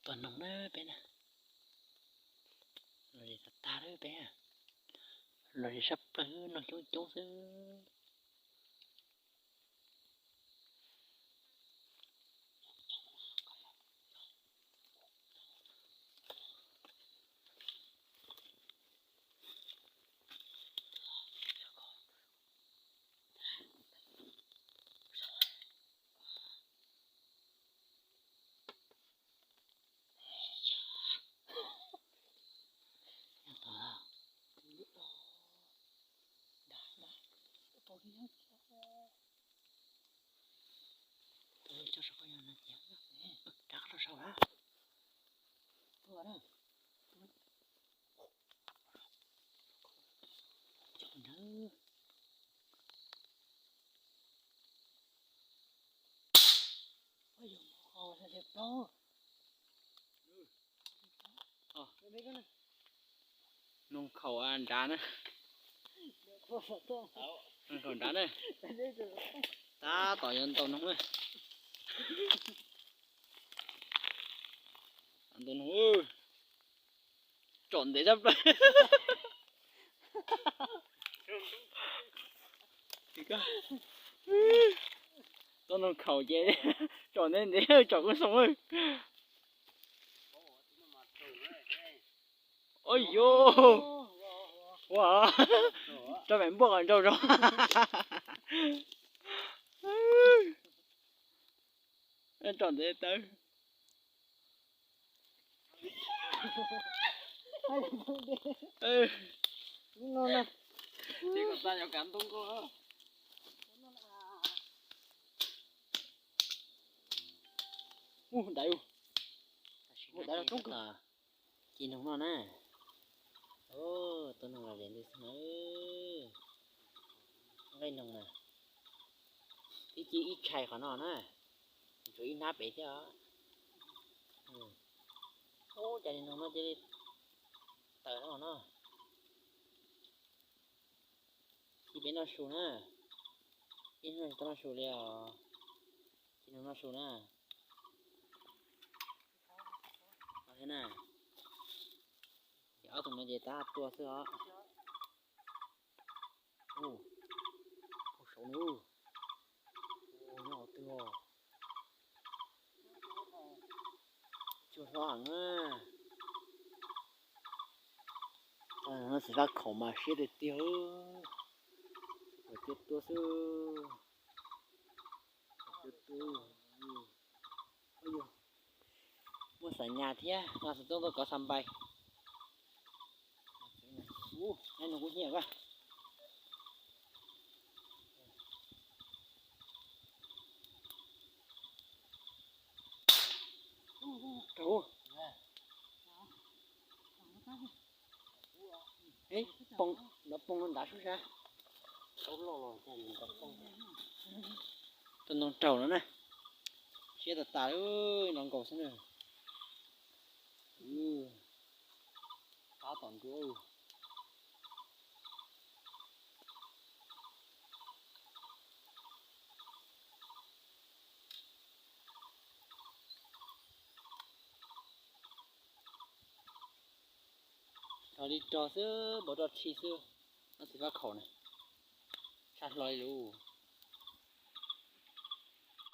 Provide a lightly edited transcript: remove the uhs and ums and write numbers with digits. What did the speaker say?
tuần nông đó bé nè, rồi thì ta đó bé, rồi thì sắp nó chú xứ. Tôi cho sao có nhà này nhé, chắc là sao hả? Tôi ở đâu? Chọn nữa. Ôi dồi, kho sao đẹp đó. Nông khẩu ăn đá nữa. Nông khẩu đá nữa. Ta tỏi nhân tàu nông ơi. Ăn tàu nông ơi. Trộn để dập đây. Tàu nông khẩu dễ. Trộn lên để trộn con sông ơi. Ôi dô. Wow. Cho bạn buộc ở đâu rồi. Trộn để tới. Ê. Ngon nè. Chỉ còn ta nhỏ cảm tung cô. Đại u. Đại là trúng là chị nông nó nè. Ô, tôi nông là đến đi nữa. Cái nông nè. Cái chị ít khai khỏi nó nè. Chú ít nắp bể chứ đó. Ô, chạy nông nó chạy tờ nó nó. Chị bên nó sù nè. Chị nó sù leo. Chị nó sù nè. Thế nè. Ở tụi nó về ta tua sữa. Ô sổ nữa. Ô nhỏ tua. Chưa hoảng á. Nó sẽ ra khẩu mà xếp được tiêu. Rồi tiếp tua sữa. Tiếp tua. Ôi dồi. Mua sẵn nhà thế á. Nó sẽ tốt có xăm bay. Đây nó cũng nhiều quá. Trời ơi. Ê, nó bông đá xuống ra. Tụi nó trầu nữa nè. Xe tạt tạt ơi, nó cầu xuống rồi. Cá toàn cơ. Rồi đi trò sữa, bỏ trò chi sữa. Nó sẽ vào khẩu này. Chặt lòi luôn.